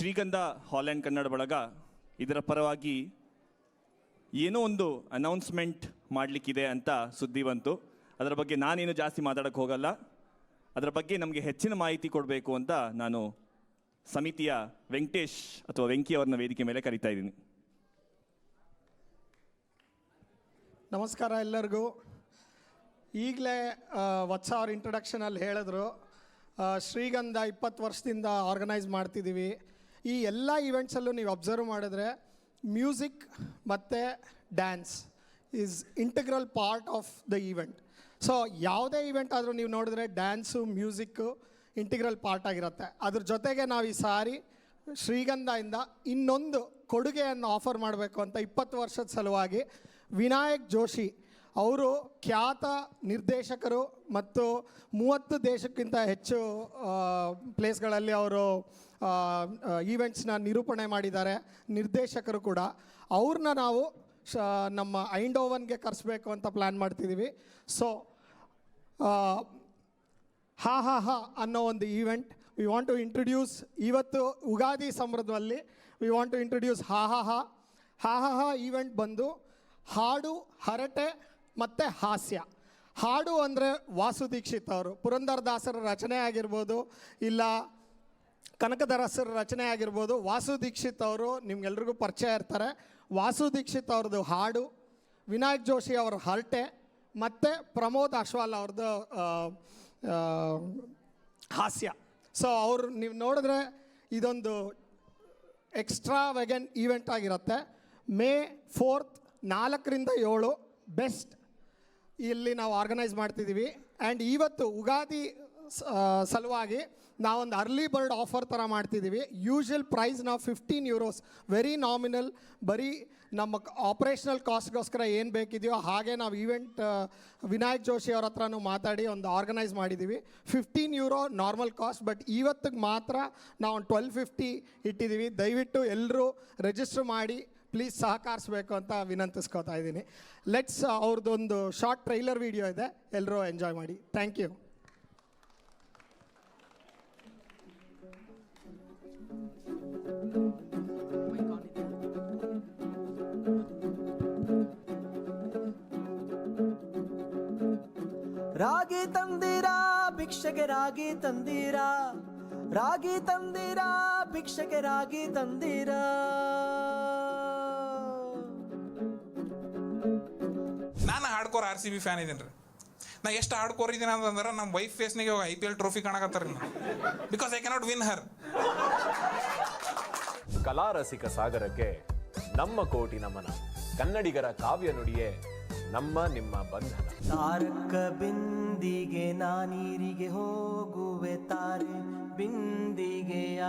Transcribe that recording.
ಶ್ರೀಗಂಧ ಹಾಲ್ ಆ್ಯಂಡ್ ಕನ್ನಡ ಬಳಗ ಇದರ ಪರವಾಗಿ ಏನೋ ಒಂದು ಅನೌನ್ಸ್ಮೆಂಟ್ ಮಾಡಲಿಕ್ಕಿದೆ ಅಂತ ಸುದ್ದಿ ಬಂತು. ಅದರ ಬಗ್ಗೆ ನಾನೇನು ಜಾಸ್ತಿ ಮಾತಾಡೋಕ್ಕೆ ಹೋಗಲ್ಲ. ಅದರ ಬಗ್ಗೆ ನಮಗೆ ಹೆಚ್ಚಿನ ಮಾಹಿತಿ ಕೊಡಬೇಕು ಅಂತ ನಾನು ಸಮಿತಿಯ ವೆಂಕಟೇಶ್ ಅಥವಾ ವೆಂಕಿ ಅವ್ರನ್ನ ವೇದಿಕೆ ಮೇಲೆ ಕರೀತಾ ಇದ್ದೀನಿ. ನಮಸ್ಕಾರ ಎಲ್ಲರಿಗೂ. ಈಗಲೇ ವತ್ಸ ಅವ್ರ ಇಂಟ್ರಡಕ್ಷನಲ್ಲಿ ಹೇಳಿದ್ರು, ಶ್ರೀಗಂಧ 20 ವರ್ಷದಿಂದ ಆರ್ಗನೈಸ್ ಮಾಡ್ತಿದ್ದೀವಿ. ಈ ಎಲ್ಲ ಈವೆಂಟ್ಸಲ್ಲೂ ನೀವು ಅಬ್ಸರ್ವ್ ಮಾಡಿದ್ರೆ ಮ್ಯೂಸಿಕ್ ಮತ್ತು dance is integral part of the event. So ಯಾವುದೇ ಈವೆಂಟ್ ಆದರೂ ನೀವು ನೋಡಿದ್ರೆ ಡ್ಯಾನ್ಸು ಮ್ಯೂಸಿಕ್ಕು ಇಂಟಿಗ್ರಲ್ ಪಾರ್ಟ್ ಆಗಿರುತ್ತೆ. ಅದ್ರ ಜೊತೆಗೆ ನಾವು ಈ ಸಾರಿ ಶ್ರೀಗಂಧದಿಂದ ಇನ್ನೊಂದು ಕೊಡುಗೆಯನ್ನು ಆಫರ್ ಮಾಡಬೇಕು ಅಂತ 20 ವರ್ಷದ ಸಲುವಾಗಿ ವಿನಾಯಕ್ ಜೋಶಿ ಅವರು ಖ್ಯಾತ ನಿರ್ದೇಶಕರು ಮತ್ತು 30 ದೇಶಕ್ಕಿಂತ ಹೆಚ್ಚು ಪ್ಲೇಸ್ಗಳಲ್ಲಿ ಅವರು ಈವೆಂಟ್ಸ್ನ ನಿರೂಪಣೆ ಮಾಡಿದ್ದಾರೆ, ನಿರ್ದೇಶಕರು ಕೂಡ. ಅವ್ರನ್ನ ನಾವು ನಮ್ಮ ಐಂಡೋವನ್ಗೆ ಕರೆಸ್ಬೇಕು ಅಂತ ಪ್ಲ್ಯಾನ್ ಮಾಡ್ತಿದ್ದೀವಿ. ಸೊ ಹಾ ಹಾ ಹಾ ಅನ್ನೋ ಒಂದು event we want to introduce. ಇವತ್ತು ಉಗಾದಿ ಸಂಭ್ರಮದಲ್ಲಿ ವಿ ವಾಂಟ್ ಟು ಇಂಟ್ರೊಡ್ಯೂಸ್ ಹಾ ಹಾ ಹಾ. ಹಾ ಹಾ ಹಾ ಈವೆಂಟ್ ಬಂದು ಹಾಡು, ಹರಟೆ ಮತ್ತು ಹಾಸ್ಯ. ಹಾಡು ಅಂದರೆ ವಾಸು ದೀಕ್ಷಿತ್ ಅವರು, ಪುರಂದರದಾಸರ ರಚನೆ ಆಗಿರ್ಬೋದು, ಇಲ್ಲ ಕನಕದಾಸರ ರಚನೆ ಆಗಿರ್ಬೋದು. ವಾಸು ದೀಕ್ಷಿತ್ ಅವರು ನಿಮ್ಗೆಲ್ರಿಗೂ ಪರಿಚಯ ಇರ್ತಾರೆ. ವಾಸು ದೀಕ್ಷಿತ್ ಅವ್ರದ್ದು ಹಾಡು, ವಿನಾಯಕ್ ಜೋಶಿ ಅವರ ಹರಟೆ ಮತ್ತು ಪ್ರಮೋದ್ ಅಶ್ವಾಲ್ ಅವ್ರದ್ದು ಹಾಸ್ಯ. ಸೊ ಅವರು ನೀವು ನೋಡಿದ್ರೆ ಇದೊಂದು ಎಕ್ಸ್ಟ್ರಾ ವೆಗನ್ ಈವೆಂಟ್ ಆಗಿರುತ್ತೆ. May 4th 4ರಿಂದ 7 ಬೆಸ್ಟ್ ಇಲ್ಲಿ ನಾವು ಆರ್ಗನೈಸ್ ಮಾಡ್ತಿದ್ದೀವಿ. ಆ್ಯಂಡ್ ಇವತ್ತು ಉಗಾದಿ ಸಲುವಾಗಿ ನಾವೊಂದು ಅರ್ಲಿ ಬರ್ಡ್ ಆಫರ್ ಥರ ಮಾಡ್ತಿದ್ದೀವಿ. ಯೂಶ್ವಲ್ ಪ್ರೈಸ್ ನಾವು €15, ವೆರಿ ನಾಮಿನಲ್. ಬರೀ ನಮ್ಮ ಆಪ್ರೇಷನಲ್ ಕಾಸ್ಟ್ಗೋಸ್ಕರ ಏನು ಬೇಕಿದೆಯೋ ಹಾಗೆ ನಾವು ಈವೆಂಟ್ ವಿನಾಯಕ್ ಜೋಶಿ ಅವ್ರ ಹತ್ರನೂ ಮಾತಾಡಿ ಒಂದು ಆರ್ಗನೈಸ್ ಮಾಡಿದ್ದೀವಿ. €15 ನಾರ್ಮಲ್ ಕಾಸ್ಟ್, ಬಟ್ ಇವತ್ತಿಗೆ ಮಾತ್ರ ನಾವು ಒಂದು 1250 ಇಟ್ಟಿದ್ದೀವಿ. ದಯವಿಟ್ಟು ಎಲ್ಲರೂ ರಿಜಿಸ್ಟರ್ ಮಾಡಿ ಪ್ಲೀಸ್ ಸಹಕರಿಸಬೇಕು ಅಂತ ವಿನಂತಿಸ್ಕೋತಾ ಇದ್ದೀನಿ. ಲೆಟ್ಸ್ ಅವ್ರದ್ದೊಂದು ಶಾರ್ಟ್ ಟ್ರೈಲರ್ ವಿಡಿಯೋ ಇದೆ, ಎಲ್ಲರೂ ಎಂಜಾಯ್ ಮಾಡಿ. Thank you. ರಾಗಿ ತಂದಿರಾ ಭಿಕ್ಷೆಗೆ ರಾಗಿ ತಂದಿರಾ, ರಾಗಿ ತಂದಿರಾ ಭಿಕ್ಷೆಗೆ ರಾಗಿ ತಂದಿರಾ. ನಾನು ಹಾರ್ಡ್ಕೋರ್ RCB ಫ್ಯಾನ್ ಇದ್ದೀನಿ ರೀ. ನಾ ಎಷ್ಟು ಹಾರ್ಡ್ಕೋರ್ ಇದ್ದೀನಿ ಅಂತಂದ್ರೆ ನಮ್ಮ ವೈಫ್ ಫೇಸ್ನಿಗೆ IPL ಟ್ರೋಫಿ ಕಾಣಕತ್ತಾರ ರೀ. ಬಿಕಾಸ್ ಐ ಕ್ಯಾನಾಟ್ ವಿನ್ ಹರ್. ಕಲಾ ರಸಿಕ ಸಾಗರಕ್ಕೆ ನಮ್ಮ ಕೋಟಿ ನಮನ. ಕನ್ನಡಿಗರ ಕಾವ್ಯ ನುಡಿಯೇ ನಮ್ಮ ನಿಮ್ಮ ಬಂಧನ. ತಾರಕ ಬಿಂದಿಗೆ ನಾನೀರಿಗೆ ಹೋಗುವೆ ತಾರೆ ಬಿಂದಿಗೆಯ.